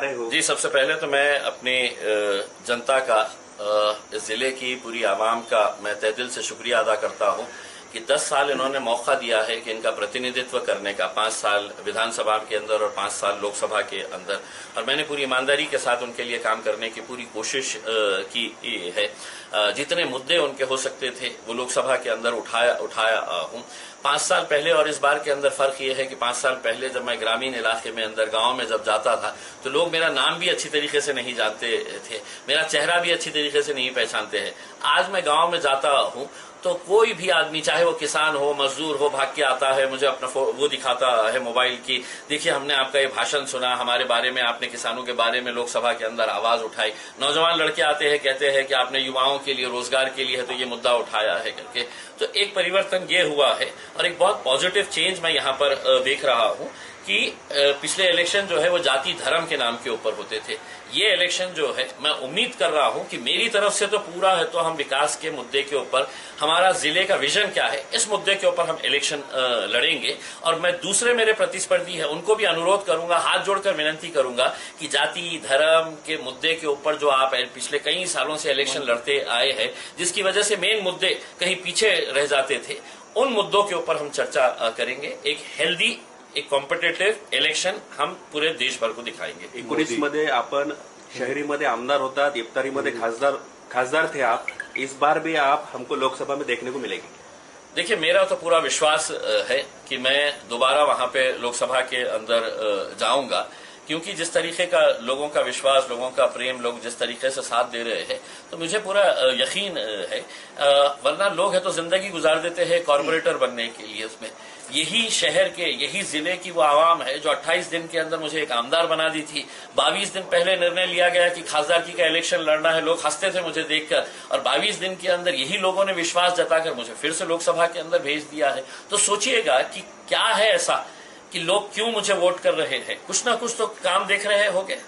जी, सबसे पहले तो मैं अपनी जनता का, इस जिले की पूरी आवाम का मैं तहे दिल से शुक्रिया अदा करता हूं कि 10 साल इन्होंने मौका दिया है कि इनका प्रतिनिधित्व करने का, 5 साल विधानसभा के अंदर और 5 साल लोकसभा के अंदर, और मैंने पूरी ईमानदारी के साथ उनके लिए काम करने की पूरी कोशिश की है। जितने मुद्दे उनके हो सकते थे वो लोकसभा के अंदर उठाया हूं। 5 साल पहले और इस बार के अंदर फर्क ये है कि 5 साल पहले जब मैं ग्रामीण इलाके में अंदर गांव में जब जाता था तो लोग मेरा नाम भी अच्छी तरीके से नहीं जानते थे, मेरा चेहरा भी अच्छी तरीके से नहीं पहचानते हैं। आज मैं गांव में जाता हूं तो कोई भी आदमी, चाहे वो किसान हो, मजदूर हो, भाग के आता है, मुझे अपना वो दिखाता है मोबाइल की, देखिए हमने आपका ये भाषण सुना, हमारे बारे में, आपने किसानों के बारे में लोकसभा के अंदर आवाज उठाई। नौजवान लड़के आते हैं, कहते हैं कि आपने युवाओं के लिए, रोजगार के लिए है तो ये मुद्दा उठाया है करके। तो एक परिवर्तन ये हुआ है और एक बहुत पॉजिटिव चेंज मैं यहाँ पर देख रहा हूँ कि पिछले इलेक्शन जो है वो जाति धर्म के नाम के ऊपर होते थे। ये इलेक्शन जो है, मैं उम्मीद कर रहा हूं कि मेरी तरफ से तो पूरा है, तो हम विकास के मुद्दे के ऊपर, हमारा जिले का विजन क्या है, इस मुद्दे के ऊपर हम इलेक्शन लड़ेंगे। और मैं दूसरे मेरे प्रतिस्पर्धी हैं उनको भी अनुरोध करूंगा, हाथ जोड़कर विनती करूंगा कि जाति धर्म के मुद्दे के ऊपर जो आप पिछले कई सालों से इलेक्शन लड़ते आए हैं, जिसकी वजह से मेन मुद्दे कहीं पीछे रह जाते थे, उन मुद्दों के ऊपर हम चर्चा करेंगे। एक हेल्दी, एक कॉम्पिटेटिव्ह इलेक्शन हम पूरे देशभर को दिखाएंगे। 19 मध्ये आपण शहरीमध्ये आमदार होतात, इफ्तारीमध्ये खासदार थे आप, इस बार भी आप हमको लोकसभा में देखने को मिलेगी। देखिए, मेरा तो पूरा विश्वास है कि मैं दोबारा वहां पे लोकसभा के अंदर जाऊंगा, क्योंकि जिस तरीके का लोगों का विश्वास, लोगों का प्रेम, लोग जिस तरीके से साथ दे रहे हैं, तो मुझे पूरा यकीन है। वरना लोग है तो जिंदगी गुजार देते हैं कॉर्पोरेटर बनने के लिए। उसमें यही शहर के, यही जिले की वो आवाम है जो 28 दिन के अंदर मुझे एक आमदार बना दी थी। 22 दिन पहले निर्णय लिया गया कि खासदारकी का इलेक्शन लड़ना है, लोग हंसते थे मुझे देखकर, और 22 दिन के अंदर यही लोगों ने विश्वास जताकर मुझे फिर से लोकसभा के अंदर भेज दिया है। तो सोचिएगा कि क्या है ऐसा कि लोग क्यों मुझे वोट कर रहे हैं। कुछ ना कुछ तो काम देख रहे होंगे,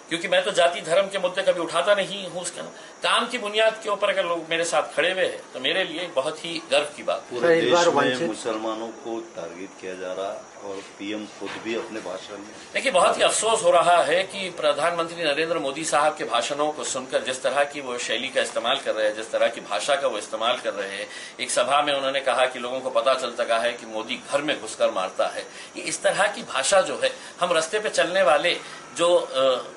क्योंकि मैं तो जाति धर्म के मुद्दे कभी उठाता नहीं हूं। उसका काम की बुनियाद के ऊपर अगर लोग मेरे साथ खड़े हुए हैं तो मेरे लिए बहुत ही गर्व की बात। पूरे देश में मुसलमानों को टारगेट किया जा रहा और पीएम खुद भी अपने भाषण में, देखिए, बहुत ही अफसोस हो रहा है कि प्रधानमंत्री नरेंद्र मोदी साहब के भाषणों को सुनकर जिस तरह की वो शैली का इस्तेमाल कर रहे हैं, जिस तरह की भाषा का वो इस्तेमाल कर रहे हैं। एक सभा में उन्होंने कहा कि लोगों को पता चल सका है कि मोदी घर में घुसकर मारता है। ये इस तरह की भाषा जो है, हम रास्ते पे चलने वाले जो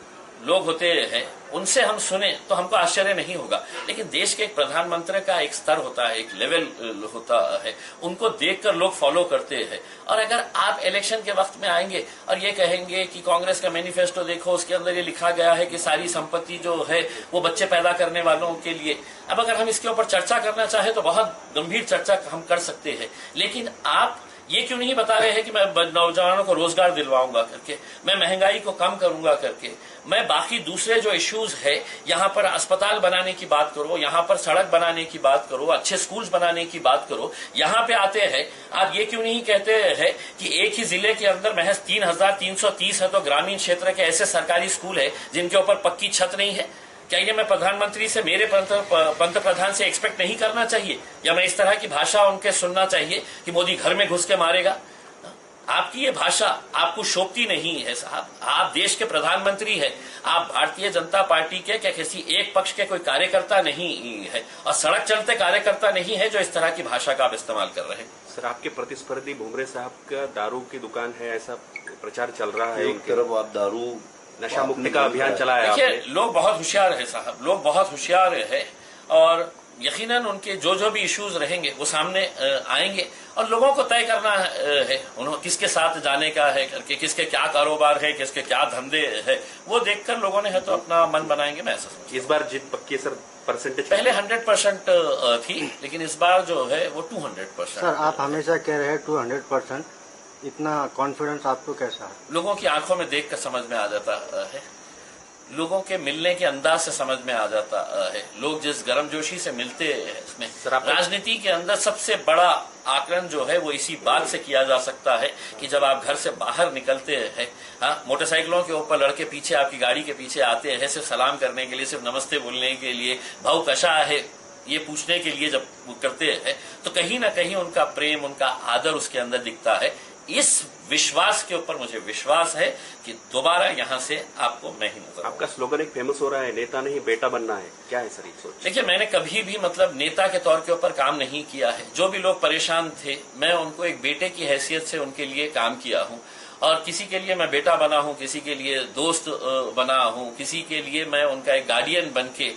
लोग होते हैं उनसे हम सुने तो हमको आश्चर्य नहीं होगा, लेकिन देश के एक प्रधानमंत्री का एक स्तर होता है, एक लेवल होता है, उनको देखकर लोग फॉलो करते हैं। और अगर आप इलेक्शन के वक्त में आएंगे और ये कहेंगे कि कांग्रेस का मैनिफेस्टो देखो, उसके अंदर ये लिखा गया है कि सारी संपत्ति जो है वो बच्चे पैदा करने वालों के लिए, अब अगर हम इसके ऊपर चर्चा करना चाहें तो बहुत गंभीर चर्चा हम कर सकते हैं। लेकिन आप ये क्यों नहीं बता रहे हैं कि मैं नौजवानों को रोजगार दिलवाऊंगा करके, मैं महंगाई को कम करूंगा करके, मैं बाकी दूसरे जो इश्यूज है, यहाँ पर अस्पताल बनाने की बात करो, यहाँ पर सड़क बनाने की बात करो, अच्छे स्कूल्स बनाने की बात करो। यहाँ पे आते हैं, आप ये क्यों नहीं कहते हैं कि एक ही जिले के अंदर महज 3330 है तो ग्रामीण क्षेत्र के ऐसे सरकारी स्कूल है जिनके ऊपर पक्की छत नहीं है। क्या ये मैं प्रधानमंत्री से, मेरे पंत प्रधान से एक्सपेक्ट नहीं करना चाहिए, या मैं इस तरह की भाषा उनके सुनना चाहिए कि मोदी घर में घुस के मारेगा? आपकी ये भाषा आपको शोभती नहीं है साहब। आप देश के प्रधानमंत्री हैं, आप भारतीय जनता पार्टी के क्या किसी एक पक्ष के कोई कार्यकर्ता नहीं है, और सड़क चलते कार्यकर्ता नहीं है जो इस तरह की भाषा का आप इस्तेमाल कर रहे हैं। सर, आपके प्रतिस्पर्धी भुमरे साहब का दारू की दुकान है, ऐसा प्रचार चल रहा है। एक तरफ आप दारू नशा मुक्ति का अभियान चलाया है। देखिए, लोग बहुत होशियार है साहब, लोग बहुत होशियार है, और यकीनन उनके जो भी इश्यूज रहेंगे वो सामने आएंगे, और लोगों को तय करना है उन्होंने किसके साथ जाने का है करके, किसके क्या कारोबार है, किसके क्या धंधे है, वो देखकर लोगों ने है तो अपना मन बनाएंगे। मैं ऐसा समझता हूं। इस बार जीत पक्की है सर, परसेंटेज पहले 100% थी, लेकिन इस बार जो है वो 200%। सर, आप हमेशा कह रहे हैं 200%, इतना कॉन्फिडेंस आपको कैसा है? लोगों की आंखों में देखकर समझ में आ जाता है, लोगों के मिलने के अंदाज से समझ में आ जाता है, लोग जिस गर्मजोशी से मिलते हैं इसमें। राजनीति के अंदर सबसे बड़ा आकलन जो है वो इसी बात से किया जा सकता है कि जब आप घर से बाहर निकलते हैं, मोटरसाइकिलों के ऊपर लड़के पीछे आपकी गाड़ी के पीछे आते हैं सिर्फ सलाम करने के लिए, सिर्फ नमस्ते बोलने के लिए, भाऊ कशा है ये पूछने के लिए जब वो करते हैं, तो कहीं ना कहीं उनका प्रेम, उनका आदर उसके अंदर दिखता है। इस विश्वास के ऊपर मुझे विश्वास है कि दोबारा यहां से आपको मैं ही नजर आपका स्लोगन एक फेमस हो रहा है, नेता नहीं बेटा बनना है, क्या है सर ये सोच? देखिए, मैंने कभी भी मतलब नेता के तौर के ऊपर काम नहीं किया है। जो भी लोग परेशान थे, मैं उनको एक बेटे की हैसियत से उनके लिए काम किया हूं, और किसी के लिए मैं बेटा बना हूं, किसी के लिए दोस्त बना हूं, किसी के लिए मैं उनका एक गार्डियन बन के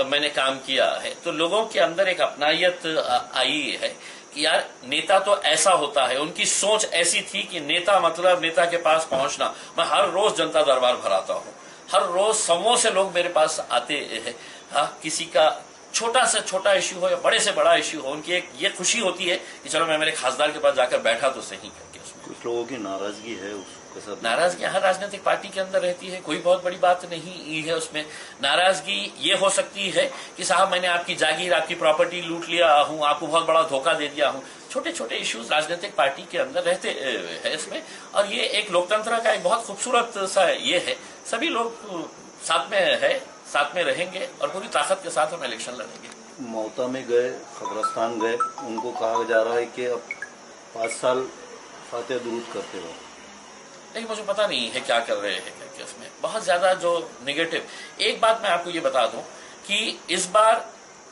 मैंने काम किया है। तो लोगों के अंदर एक अपनायत आई है कि यार नेता तो ऐसा होता है। उनकी सोच ऐसी थी कि नेता मतलब नेता के पास पहुंचना। मैं हर रोज जनता दरबार भराता हूं, हर रोज सौों से लोग मेरे पास आते हैं। हाँ, किसी का छोटा से छोटा इश्यू हो या बड़े से बड़ा इश्यू हो, उनकी एक ये खुशी होती है कि चलो मैं मेरे खासदार के पास जाकर बैठा तो सही करके। उसमें कुछ लोगों की नाराजगी है, उसके साथ नाराजगी हर राजनीतिक पार्टी के अंदर रहती है, कोई बहुत बड़ी बात नहीं है उसमें। नाराजगी ये हो सकती है कि साहब मैंने आपकी जागीर, आपकी प्रॉपर्टी लूट लिया हूं, आपको बहुत बड़ा धोखा दे दिया हूं। छोटे छोटे इश्यूज राजनीतिक पार्टी के अंदर रहते हैं इसमें, और ये एक लोकतंत्र का एक बहुत खूबसूरत सा ये है। सभी लोग साथ में है, साथ में रहेंगे और पूरी ताकत के साथ हम इलेक्शन लड़ेंगे। मौता में गए, कब्रस्तान गए, उनको कहा जा रहा है कि अब 5 साल फातिहा दुरूद करते रहो। लेकिन मुझे पता नहीं है क्या कर रहे हैं करके उसमें बहुत ज्यादा जो निगेटिव। एक बात मैं आपको ये बता दूं कि इस बार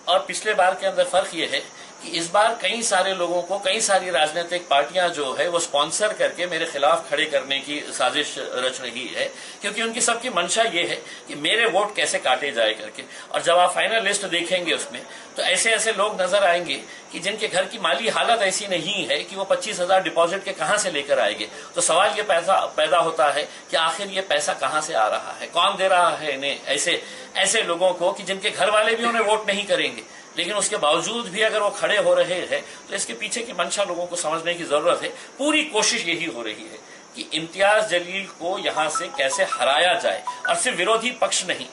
और पिछले बार के अंदर फर्क ये है कि इस बार कई सारे लोगों को, कई सारी राजनीतिक पार्टियां जो है वो स्पॉन्सर करके मेरे खिलाफ खड़े करने की साजिश रच रही है, क्योंकि उनकी सबकी मंशा ये है कि मेरे वोट कैसे काटे जाए करके। और जब आप फाइनल लिस्ट देखेंगे उसमें तो ऐसे ऐसे लोग नजर आएंगे कि जिनके घर की माली हालत ऐसी नहीं है कि वो 25,000 डिपॉजिट के कहां से लेकर आएंगे। तो सवाल ये पैदा होता है कि आखिर ये पैसा कहां से आ रहा है, कौन दे रहा है इन्हें, ऐसे लोगों को कि जिनके घर वाले भी उन्हें वोट नहीं करेंगे, लेकिन उसके बावजूद भी अगर वो खड़े हो रहे हैं। तो इसके पीछे की मंशा लोगों को समझने की जरूरत है। पूरी कोशिश यही हो रही है कि इम्तियाज जलील को यहां से कैसे हराया जाए, और सिर्फ विरोधी पक्ष नहीं,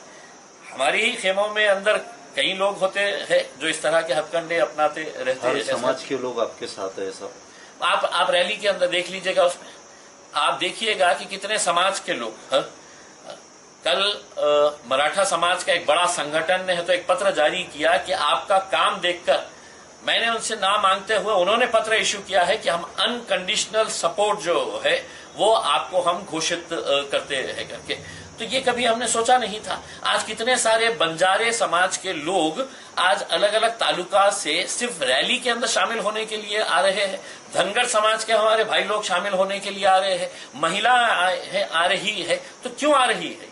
हमारी ही खेमों में अंदर कई लोग होते हैं जो इस तरह के हथकंडे अपनाते रहते हैं। समाज के लोग आपके साथ है सब। आप रैली के अंदर देख लीजिएगा, उसमें आप देखिएगा कि कितने समाज के लोग। कल मराठा समाज का एक बड़ा संगठन ने तो एक पत्र जारी किया कि आपका काम देखकर, मैंने उनसे ना मांगते हुए उन्होंने पत्र इश्यू किया है कि हम अनकंडीशनल सपोर्ट जो है वो आपको हम घोषित करते हैं करके। तो ये कभी हमने सोचा नहीं था। आज कितने सारे बंजारे समाज के लोग आज अलग अलग तालुका से सिर्फ रैली के अंदर शामिल होने के लिए आ रहे हैं। धनगर समाज के हमारे भाई लोग शामिल होने के लिए आ रहे हैं, महिला आ रही है। तो क्यों आ रही है?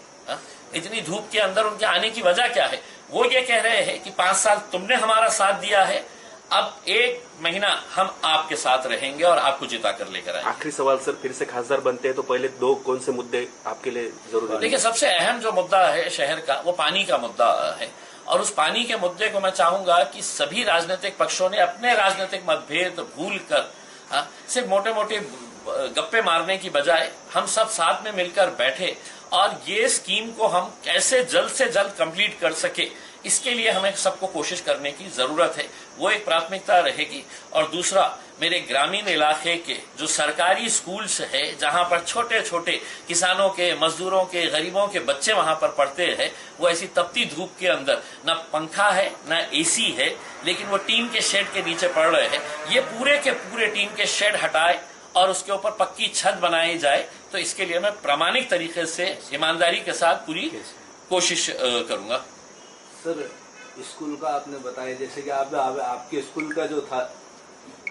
इतनी धूप के अंदर उनके आने की वजह क्या है? वो ये कह रहे हैं कि 5 साल तुमने हमारा साथ दिया है, अब 1 महीना हम आपके साथ रहेंगे और आपको जिता कर लेकर आएंगे। आखिरी सवाल सर, फिर से खासदार बनते हैं तो पहले 2 कौन से मुद्दे आपके लिए जरूरी है? देखिए, सबसे अहम जो मुद्दा है शहर का, वो पानी का मुद्दा है। और उस पानी के मुद्दे को मैं चाहूंगा कि सभी राजनीतिक पक्षों ने अपने राजनीतिक मतभेद भूल कर सिर्फ मोटे मोटे गप्पे मारने की बजाय हम सब साथ में मिलकर बैठे और ये स्कीम को हम कैसे जल्द से जल्द कंप्लीट कर सके, इसके लिए हमें सबको कोशिश करने की जरूरत है। वो एक प्राथमिकता रहेगी। और दूसरा, मेरे ग्रामीण इलाके के जो सरकारी स्कूल्स है, जहां पर छोटे छोटे किसानों के, मजदूरों के, गरीबों के बच्चे वहां पर पढ़ते हैं, वो ऐसी तपती धूप के अंदर न पंखा है न एसी है, लेकिन वो टीन के शेड के नीचे पढ़ रहे हैं। ये पूरे के पूरे टीन के शेड हटाए और उसके ऊपर पक्की छत बनाई जाए, तो इसके लिए मैं प्रामाणिक तरीके से ईमानदारी के साथ पूरी कोशिश करूंगा। सर, स्कूल का आपने बताया, जैसे कि आपके स्कूल का जो था,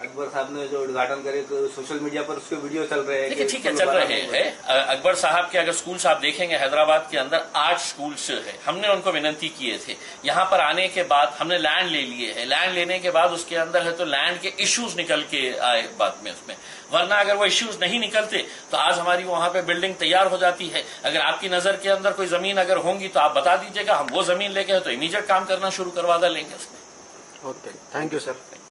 अकबर साहब ने जो उद्घाटन करे, तो सोशल मीडिया पर उसके वीडियो चल रहे हैं। ठीक है, चल रहे हैं। अकबर साहब के अगर स्कूल्स आप देखेंगे, हैदराबाद के अंदर 8 स्कूल्स है। हमने उनको विनती किए थे, यहाँ पर आने के बाद हमने लैंड ले लिए है। लैंड लेने के बाद उसके अंदर है तो लैंड के इश्यूज निकल के आए बाद में उसमें, वरना अगर वो इश्यूज नहीं निकलते तो आज हमारी वहां पे बिल्डिंग तैयार हो जाती है। अगर आपकी नजर के अंदर कोई जमीन अगर होंगी तो आप बता दीजिएगा, हम वो जमीन लेके तो इमीडिएट काम करना शुरू करवा लेंगे उसमें। Okay, thank you sir.